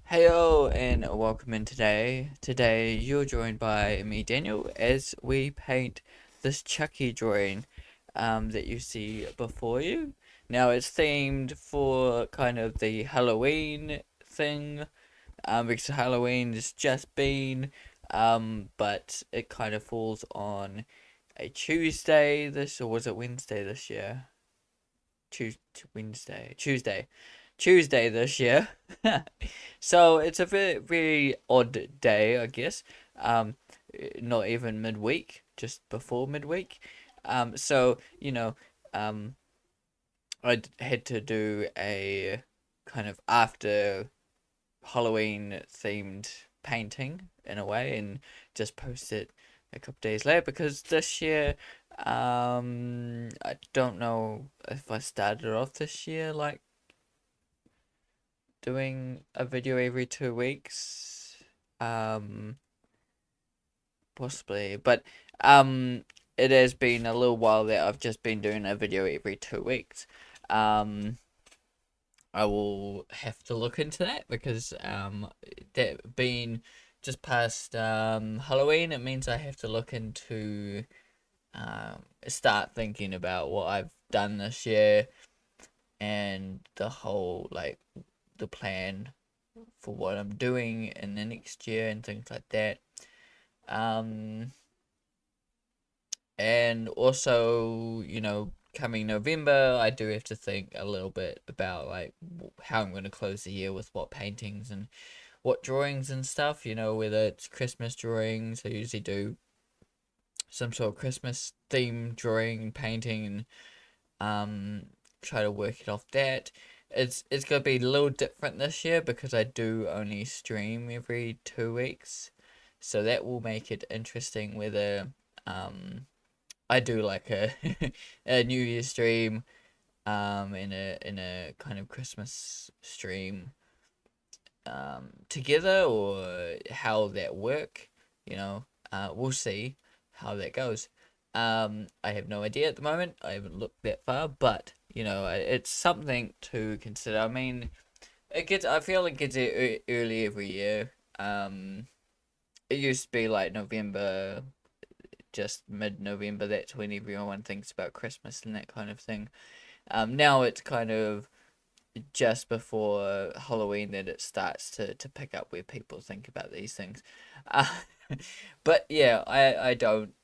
Heyo and welcome in today. Today you're joined by me, Daniel, as we paint this Chucky drawing that you see before you. Now it's themed for kind of the Halloween thing, because Halloween's just been, but it kind of falls on a Tuesday or was it Wednesday this year? Tuesday this year. So it's a very odd day, I guess. Um, Not even midweek, just before midweek. So um, had to do a kind of after Halloween themed painting in a way, and just post it a couple days later because this year, I don't know if I started off this year like doing a video every 2 weeks. Um, Possibly, but um, it has been a little while that I've just been doing a video every 2 weeks. Um, I will have to look into that because that being just past Halloween, it means I have to look into start thinking about what I've done this year and the whole the plan for what I'm doing in the next year and things like that. Um, and also, coming November, I do have to think a little bit about like how I'm going to close the year with what paintings and what drawings and stuff. Whether it's Christmas drawings, I usually do some sort of Christmas theme drawing and painting, and try to work it off that. It's gonna be a little different this year because I do only stream every 2 weeks, so that will make it interesting whether I do like a a New Year stream in a kind of Christmas stream together, or how that work. We'll see how that goes. I have no idea at the moment. I haven't looked that far, but it's something to consider. I mean, I feel it gets early every year. It used to be like November, just mid-November. That's when everyone thinks about Christmas and that kind of thing. Now it's kind of just before Halloween that it starts to pick up where people think about these things. Uh, but yeah, I don't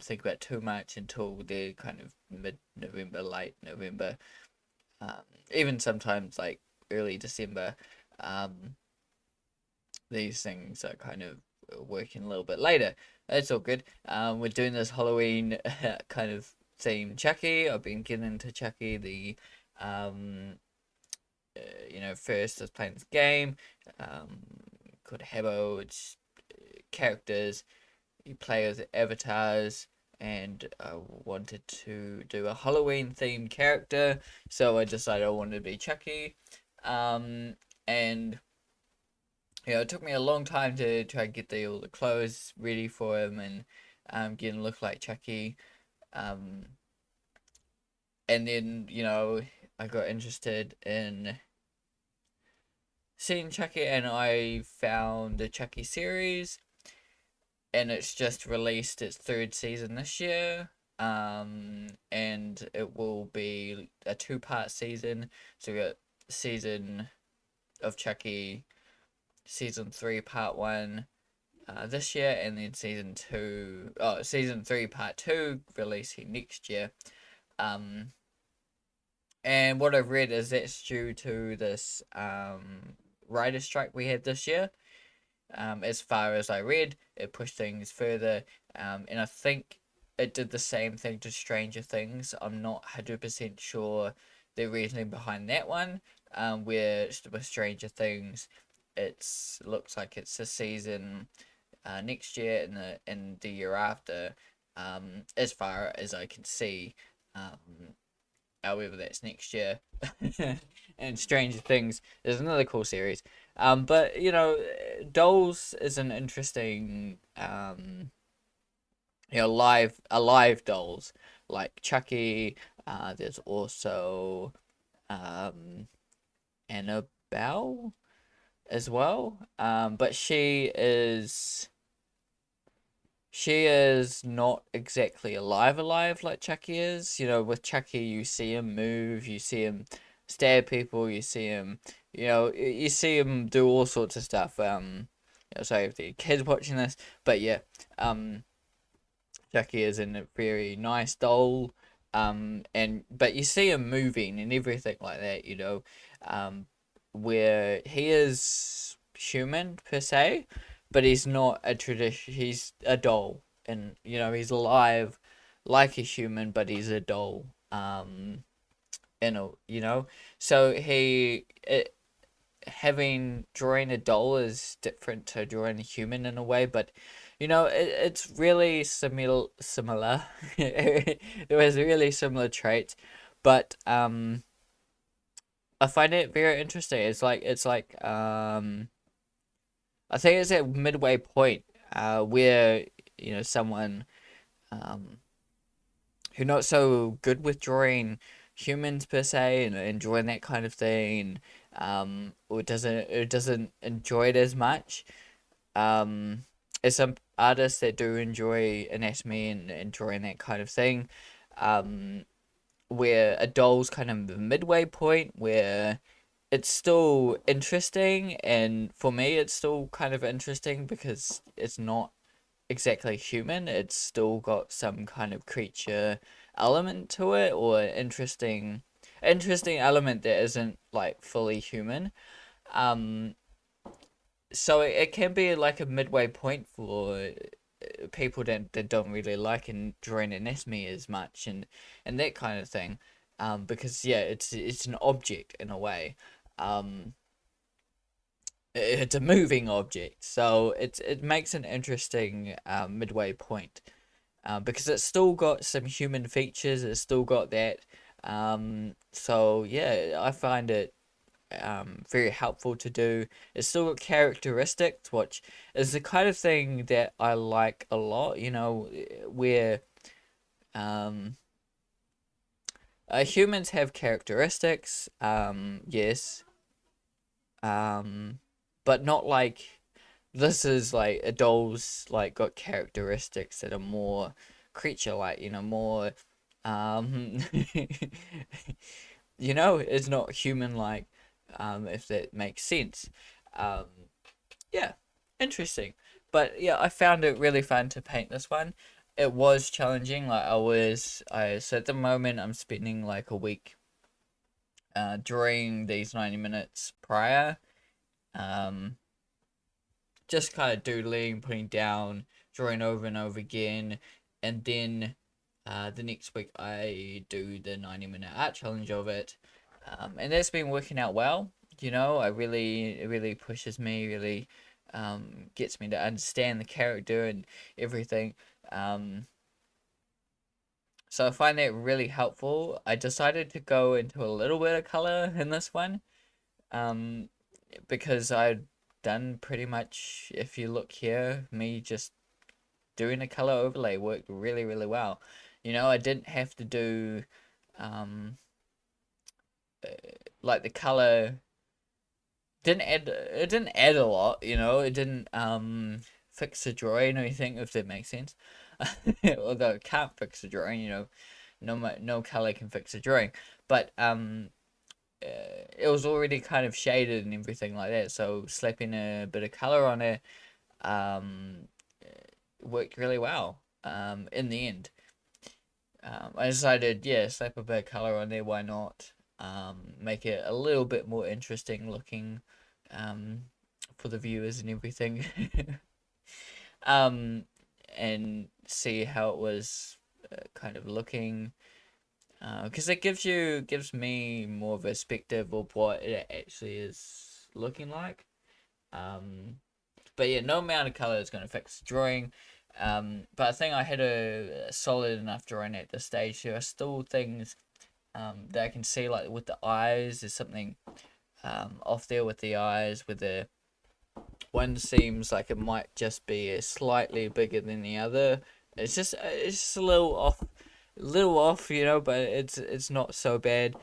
think about too much until they're kind of mid-November, late November, um, even sometimes like early December. Um, these things are kind of working a little bit later. That's all good. We're doing this Halloween kind of theme Chucky. I've been getting into Chucky. Um, First I was playing this game called Habbo. It's characters you play as avatars, and I wanted to do a Halloween themed character, so I decided I wanted to be Chucky. And it took me a long time to try to get all the clothes ready for him and get him look like Chucky. Um, and then I got interested in seeing Chucky, and I found the Chucky series, and it's just released its third season this year. And it will be a two-part season. So we got season of Chucky, season 3, part 1, this year, and then season 3, part 2, releasing next year. And what I've read is that's due to this writer strike we had this year. As far as I read, it pushed things further, and I think it did the same thing to Stranger Things. I'm not 100% sure the reasoning behind that one. Where with Stranger Things, looks like it's a season next year and the year after, as far as I can see. However, that's next year. And Stranger Things is another cool series. But Dolls is an interesting, live Dolls like Chucky. There's also Annabelle. as well. But she is not exactly alive like Chucky is. You know, with Chucky you see him move, you see him stab people, you see him, you see him do all sorts of stuff. Sorry if the kids watching this, but yeah, um, Chucky is in a very nice doll. And but you see him moving and everything like that. Um, where he is human per se, but he's not a tradition. He's a doll, and he's alive like a human, but he's a doll. So having drawing a doll is different to drawing a human in a way, but it's really similar. It was really similar traits, but I find it very interesting. It's like I think it's at midway point where someone um who not so good with drawing humans per se and drawing that kind of thing, or doesn't enjoy it as much. Um, as some artists that do enjoy anatomy and drawing that kind of thing, um, where a doll's kind of the midway point where it's still interesting, and for me it's still kind of interesting because it's not exactly human. It's still got some kind of creature element to it, or interesting element that isn't like fully human. Um, so it can be like a midway point for people that don't really like and drawing anatomy as much and that kind of thing. Because yeah, it's an object in a way. Um, it's a moving object, so it makes an interesting midway point. Because it's still got some human features. It's still got that. So yeah, I find it very helpful to do. It's still got characteristics, which is the kind of thing that I like a lot. Where um, humans have characteristics. Yes. Um, but not like this is like a doll's like got characteristics that are more creature like, more um it's not human like, if that makes sense. Um yeah, interesting. But yeah, I found it really fun to paint this one. It was challenging. Like I so at the moment I'm spending like a week during these 90 minutes prior, um just kind of doodling, putting down, drawing over and over again, and then the next week I do the 90-minute art challenge of it, and that's been working out well. It really pushes me, really gets me to understand the character and everything. Um, so I find that really helpful. I decided to go into a little bit of color in this one, um, because I'd done pretty much, if you look here, me just doing a color overlay worked really, really well. I didn't have to do um, uh, like the color didn't add a lot. It didn't fix the drawing or anything, if that makes sense. Although it can't fix the drawing, no color can fix the drawing, but it was already kind of shaded and everything like that. So slapping a bit of color on it um, worked really well. In the end, I decided, yeah, slap a bit of color on there. Why not? Make it a little bit more interesting looking, um, for the viewers and everything. um, and see how it was kind of looking. Because it gives me more of a perspective of what it actually is looking like. Um, but yeah, no amount of color is going to fix the drawing. But I think I had a solid enough drawing at this stage. There are still things that I can see, like with the eyes. There's something off there with the eyes, with the one seems like it might just be slightly bigger than the other. It's just a little off, but it's not so bad.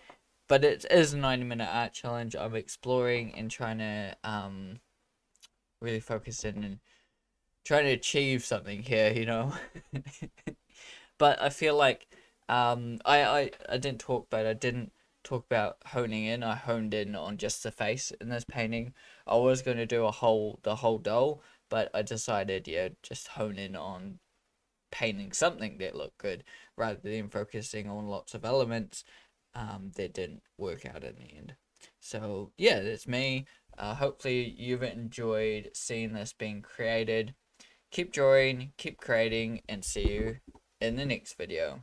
but it is a 90-minute art challenge. I'm exploring and trying to really focus in and trying to achieve something here, you know. But I feel like I didn't talk, but I didn't talk about honing in. I honed in on just the face in this painting. I was going to do the whole doll, but I decided, yeah, just hone in on painting something that looked good rather than focusing on lots of elements that didn't work out in the end. So yeah, that's me. Hopefully you've enjoyed seeing this being created. Keep drawing, keep creating, and see you in the next video.